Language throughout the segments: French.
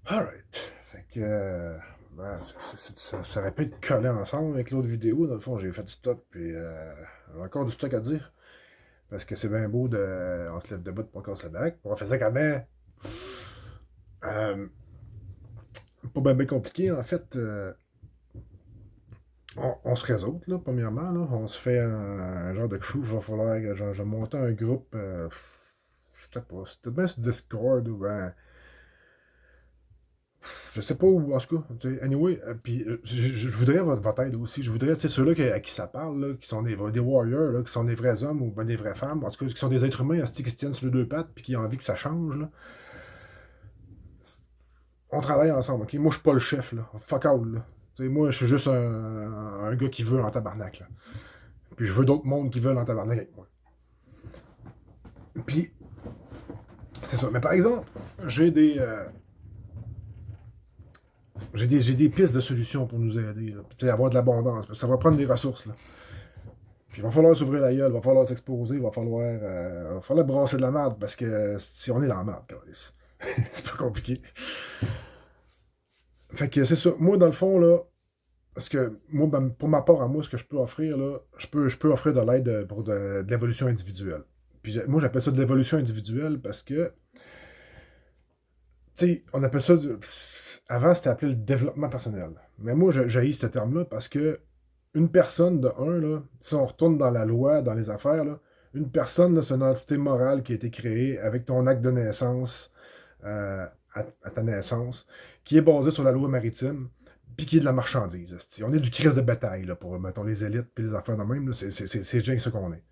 Alright. Fait que. Ben, ça aurait pu être collé ensemble avec l'autre vidéo. Dans le fond, j'ai fait du stock, puis j'ai encore du stock à dire. Parce que c'est bien beau de. On se lève debout pour qu'on se back. On fait ça quand même. Euh, Pas bien compliqué, en fait. On se réseaute, là, premièrement. Là. On se fait un genre de crew. Il va falloir que je monte un groupe. Je sais pas. C'est peut-être bien sur Discord ou ben. Je sais pas où, en tout cas. Anyway, puis je voudrais votre aide aussi. Je voudrais, tu sais, ceux-là à qui ça parle, là, qui sont des warriors, là, qui sont des vrais hommes ou ben des vraies femmes, en tout cas, qui sont des êtres humains, qui se tiennent sur les deux pattes, puis qui ont envie que ça change, là. On travaille ensemble, ok? Moi, je suis pas le chef, là. Fuck all, là. Tu sais, moi, je suis juste un gars qui veut en tabarnak, là. Puis je veux d'autres mondes qui veulent en tabarnak avec moi. Puis, c'est ça. Mais par exemple, j'ai des, euh, j'ai des pistes de solutions pour nous aider, là. Puis, tu sais, avoir de l'abondance. Ça va prendre des ressources, là. Puis il va falloir s'ouvrir la gueule, il va falloir s'exposer, il va falloir brasser de la merde parce que si on est dans la merde, c'est pas compliqué. Fait que c'est ça. Moi, dans le fond, là, parce que moi, ben, pour ma part à moi, ce que je peux offrir, là, je peux offrir de l'aide pour de l'évolution individuelle. Puis moi, j'appelle ça de l'évolution individuelle parce que, tu sais, on appelle ça. Avant, c'était appelé le développement personnel. Mais moi, j'ai ce terme-là parce que une personne, de un, là, si on retourne dans la loi, dans les affaires, là, une personne, là, c'est une entité morale qui a été créée avec ton acte de naissance à ta naissance, qui est basée sur la loi maritime, puis qui est de la marchandise. Esti. On est du crise de bétail là, pour, mettons, les élites puis les affaires de même. Là, c'est bien ce qu'on est.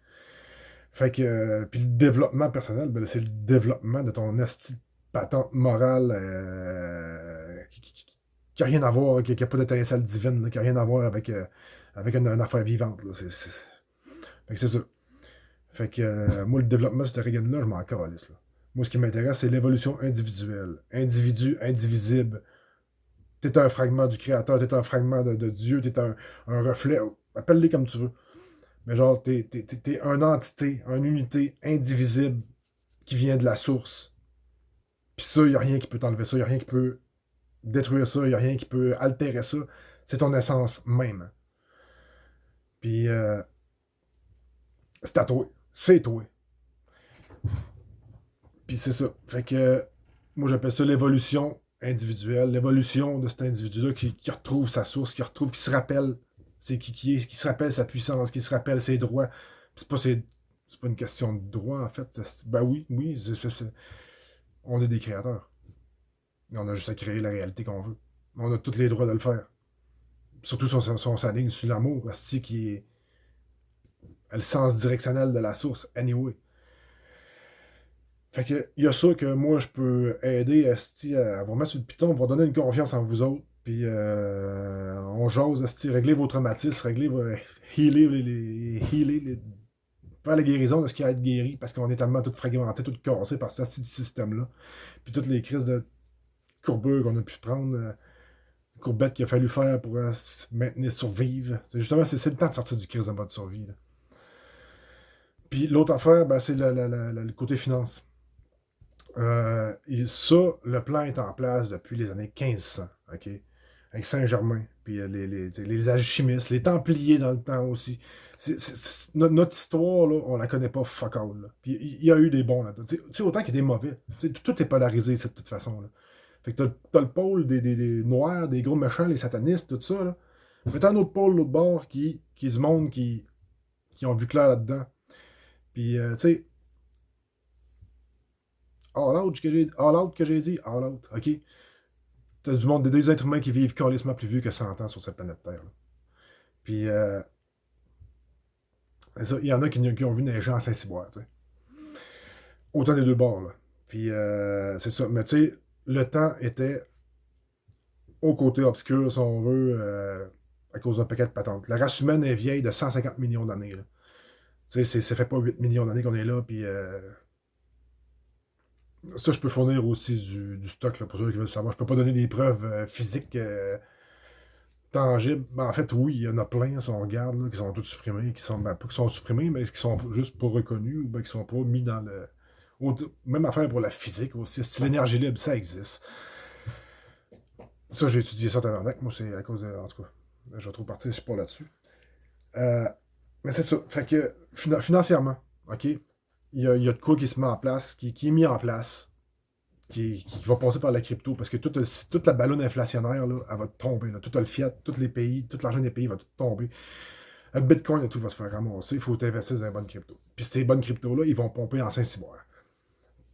Fait que, puis le développement personnel, ben, c'est le développement de ton esti de patente morale qui n'a rien à voir, qui n'a pas d'étincelle divine, là, qui n'a rien à voir avec, avec une affaire vivante. Là. Fait que c'est ça. Fait que moi, le développement de cette règle-là, je m'en calisse. Là. Moi, ce qui m'intéresse, c'est l'évolution individuelle. Individu, indivisible. T'es un fragment du Créateur, t'es un fragment de Dieu, t'es un reflet. Appelle-les comme tu veux. Mais genre, t'es une entité, une unité indivisible qui vient de la source. Puis ça, il n'y a rien qui peut t'enlever ça, il n'y a rien qui peut détruire ça, il n'y a rien qui peut altérer ça. C'est ton essence même. Puis c'est à toi. C'est toi. Puis c'est ça. Fait que moi j'appelle ça l'évolution individuelle, l'évolution de cet individu-là qui retrouve sa source, qui se rappelle c'est qui est, qui se rappelle sa puissance, qui se rappelle ses droits. Puis c'est pas une question de droit en fait. Ben oui, oui, on est des créateurs. Et on a juste à créer la réalité qu'on veut. On a tous les droits de le faire. Surtout si on s'aligne sur l'amour, qui est le sens directionnel de la source, anyway. Fait que, il y a ça que moi, je peux aider esti, à vous mettre sur le piton, vous donner une confiance en vous autres, puis on jase, esti, régler vos traumatismes, healer, faire la guérison de ce qui a à être guéri, parce qu'on est tellement tout fragmenté, tout cassé par ce système-là. Puis toutes les crises de courbure qu'on a pu prendre, courbettes qu'il a fallu faire pour se maintenir, survivre. Justement, c'est le temps de sortir du crise de mode survie. Là. Puis l'autre affaire, ben, c'est le côté finance. Et ça, le plan est en place depuis les années 1500, OK? Avec Saint-Germain, puis les alchimistes, les Templiers dans le temps aussi. Notre histoire, là, on la connaît pas fuck all. Là. Puis il y a eu des bons là-dedans. Tu sais, autant qu'il y a des mauvais. Tout est polarisé, de toute façon. Là. Fait que t'as le pôle des noirs, des gros méchants, les satanistes, tout ça. Là. Mais t'as un autre pôle, l'autre bord, qui est du monde qui ont vu clair là-dedans. Puis, tu sais, all out que j'ai dit, all out, ok? T'as du monde, des êtres humains qui vivent carrément plus vieux que 100 ans sur cette planète Terre. Là. Puis, ça, il y en a qui ont vu neiger en Saint-Cyboire, tu sais. Autant des deux bords, là. Puis, c'est ça. Mais tu sais, le temps était au côté obscur, si on veut, à cause d'un paquet de patentes. La race humaine est vieille de 150 millions d'années, là. Tu sais, ça fait pas 8 millions d'années qu'on est là, puis ça, je peux fournir aussi du stock là, pour ceux qui veulent savoir. Je peux pas donner des preuves physiques tangibles. Ben, en fait, oui, il y en a plein, si on regarde, là, qui sont tous supprimés, qui sont, ben, pas qui sont supprimés, mais qui sont juste pas reconnus ou ben, qui sont pas mis dans le. Même affaire pour la physique aussi. Si l'énergie libre, ça existe. Ça, j'ai étudié ça tabarnak. Moi, c'est à cause de. En tout cas, je vais trop partir, je suis pas là-dessus. Euh, mais c'est ça. Fait que financièrement, OK, il y a de quoi qui se met en place, qui est mis en place, qui va passer par la crypto, parce que toute la ballonne inflationnaire, là, elle va tomber. Là. Tout le fiat, tous les pays, tout l'argent des pays va tout tomber. Le Bitcoin et tout va se faire ramasser. Il faut investir dans les bonnes cryptos. Puis ces bonnes cryptos-là, ils vont pomper en Saint-Cyboire.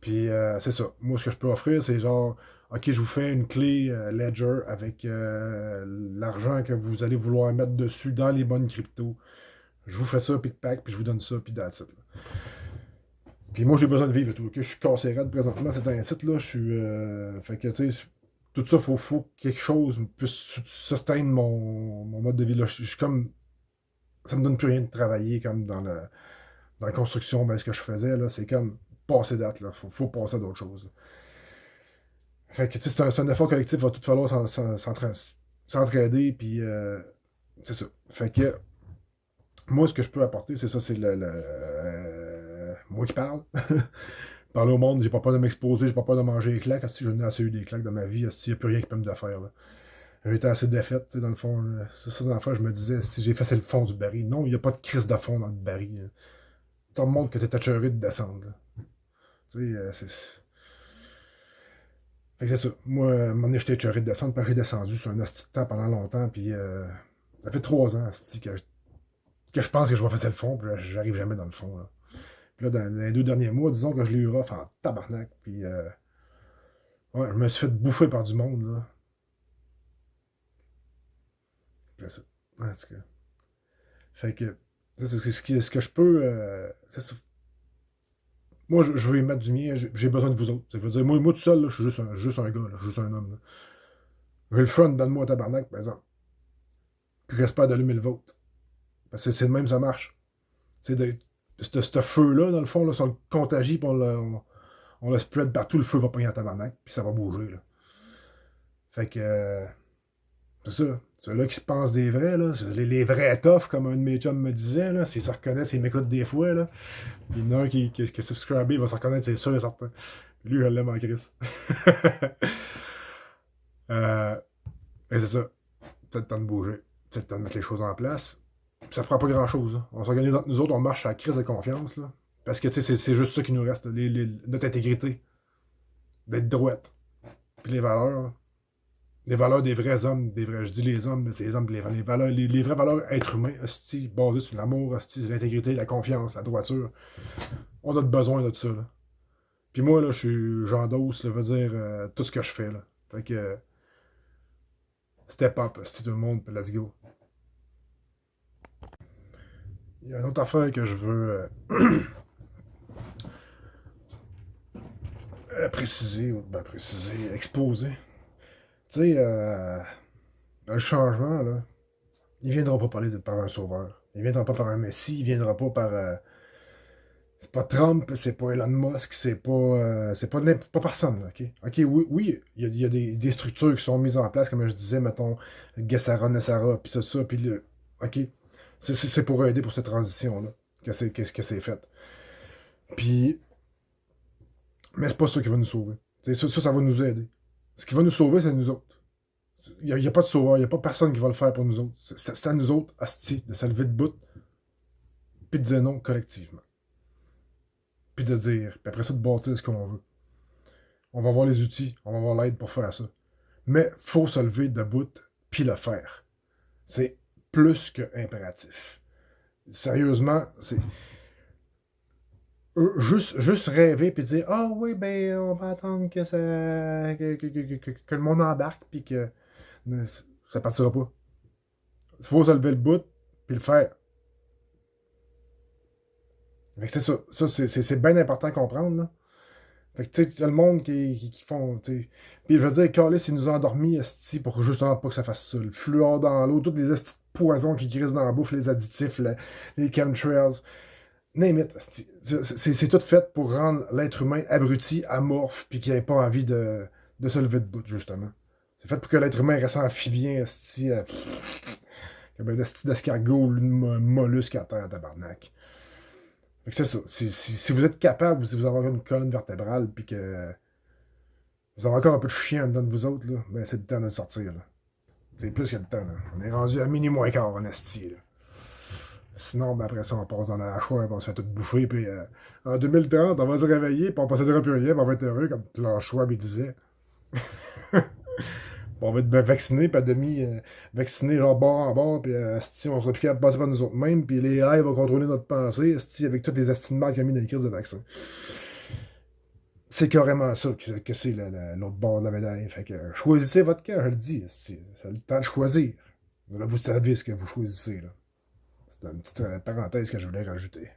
Puis c'est ça. Moi, ce que je peux offrir, c'est genre, OK, je vous fais une clé Ledger avec l'argent que vous allez vouloir mettre dessus dans les bonnes cryptos. Je vous fais ça, pic-pac, puis je vous donne ça, puis that's it. Là. Puis moi, j'ai besoin de vivre et tout. OK, je suis cassé raide présentement, c'est un site, là. Je suis. Fait que, tu sais, tout ça, faut que quelque chose puisse sustain mon mode de vie. Là. Je suis comme. Ça me donne plus rien de travailler comme dans la construction, ben, ce que je faisais, là, c'est comme passer date, là. Faut passer à d'autres choses. Fait que, tu sais, c'est un effort collectif, il va tout falloir s'entraider, puis c'est ça. Fait que, moi, ce que je peux apporter, c'est ça, c'est moi qui parle. Parler au monde, j'ai pas peur de m'exposer, j'ai pas peur de manger des claques. Si j'en ai assez eu des claques dans ma vie, il n'y a plus rien qui peut me défaire. Là. J'ai été assez défaite, tu sais, dans le fond. C'est ça, dans le fond, je me disais, si j'ai fait, c'est le fond du baril. Non, il n'y a pas de crise de fond dans le baril. Là. Ça me montre que t'es acheuré de descendre. Là. Tu sais, c'est. Fait que c'est ça. Moi, à un moment donné, j'étais écœuré de descendre, puis j'ai descendu sur un hostie de temps pendant longtemps, puis ça fait 3 ans, hostie, que je pense que je vais faire le fond, puis j'arrive jamais dans le fond. Là. Puis là, dans les 2 derniers mois, disons que je l'ai eu rough en tabarnak, puis ouais, je me suis fait bouffer par du monde, là. Puis ça. Ouais, c'est que... Fait que, c'est ce que je peux... c'est ça. Moi, je veux y mettre du mien, j'ai besoin de vous autres. Ça veut dire, moi tout seul, là, je suis juste un gars, là, je suis juste un homme. Là. J'ai le fun, donne-moi un tabarnak, par exemple. Puis j'espère d'allumer le vôtre. Parce que c'est le même, ça marche. C'est ce feu-là, dans le fond, là, si on le contagie, puis on le spread partout, le feu va pogner en tabarnak, puis ça va bouger. Là. Fait que, c'est ça. Ceux-là qui se pensent des vrais, là, les vrais toughs, comme un de mes chums me disait, là, s'ils se reconnaissent, ils m'écoutent des fois, là. Puis il y en a un qui a subscribé, il va se reconnaître, c'est sûr et certain. Lui, je l'aime en crise. euh, et c'est ça. C'est le temps de bouger. C'est le temps de mettre les choses en place. Ça prend pas grand-chose. Hein. On s'organise entre nous autres, on marche à la crise de confiance. Là. Parce que c'est juste ça qui nous reste. Notre intégrité. D'être droite. Puis les valeurs. Là. Les valeurs des vrais hommes. Je dis les hommes, mais c'est les hommes. Les vraies valeurs êtres humains. Hostie, basées sur l'amour, hostie, l'intégrité, la confiance, la droiture. On a besoin de ça. Là. Puis moi, là, j'endosse, ça veut dire tout ce que je fais. Là. Fait que step up, hostie, tout le monde, let's go. Il y a une autre affaire que je veux préciser, exposer. Tu sais, le changement, là, il viendra pas par un sauveur. Il viendra pas par un messie, il viendra pas par... c'est pas Trump, c'est pas Elon Musk, c'est pas personne, là, OK? OK, oui, il y a des structures qui sont mises en place, comme je disais, mettons, Gessara, Nessara, puis ça, puis le... OK? C'est pour aider pour cette transition-là que c'est fait. Puis, mais c'est pas ça qui va nous sauver. Ça va nous aider. Ce qui va nous sauver, c'est nous autres. Il n'y a pas de sauveur, il n'y a pas personne qui va le faire pour nous autres. C'est à nous autres, hostie, de se lever de bout, puis de dire non collectivement. Puis de dire, puis après ça, de bâtir ce qu'on veut. On va avoir les outils, on va avoir l'aide pour faire ça. Mais faut se lever de bout, puis le faire. C'est plus que impératif. Sérieusement, c'est... Juste rêver puis dire ah oui ben on va attendre que ça que le monde embarque puis que ça partira pas. Il faut se lever le bout puis le faire. Fait que c'est ça. Ça, c'est bien important à comprendre. Là. Fait que tu sais, il y a le monde qui font. T'sais. Puis je veux dire, Carlis, il nous a endormis esti, pour justement pas que ça fasse ça. Le fluor dans l'eau, tous les estis de poisons qui crissent dans la bouffe, les additifs, les chemtrails. Name it. C'est tout fait pour rendre l'être humain abruti, amorphe, puis qu'il n'ait pas envie de se lever de bout, justement. C'est fait pour que l'être humain reste amphibien, esti, comme un esti d'escargot ou un mollusque à terre, tabarnak. Fait que c'est ça. Si vous êtes capable, si vous avez une colonne vertébrale, puis que Vous avez encore un peu de chien en dedans de vous autres, là. Ben, c'est le temps de sortir, là. C'est plus que le temps, là. On est rendu à minuit moins quart en esti, là. Sinon, ben après ça, on passe dans la choix, puis on se fait tout bouffer, puis en 2030, on va se réveiller, puis on possédera plus rien, puis on va être heureux, comme Klaus Schwab il disait. On va être ben vacciné, puis à demi vacciné, genre bord en bord, puis esti, on sera plus capable de passer par nous autres mêmes, puis les AI vont contrôler notre pensée, esti, avec toutes les estimations qu'il y a mis dans les crises de vaccin. C'est carrément ça que c'est l'autre bord de la médaille. Fait que choisissez votre camp, je le dis, esti. C'est le temps de choisir. Là, vous savez ce que vous choisissez, là. C'est une petite parenthèse que je voulais rajouter.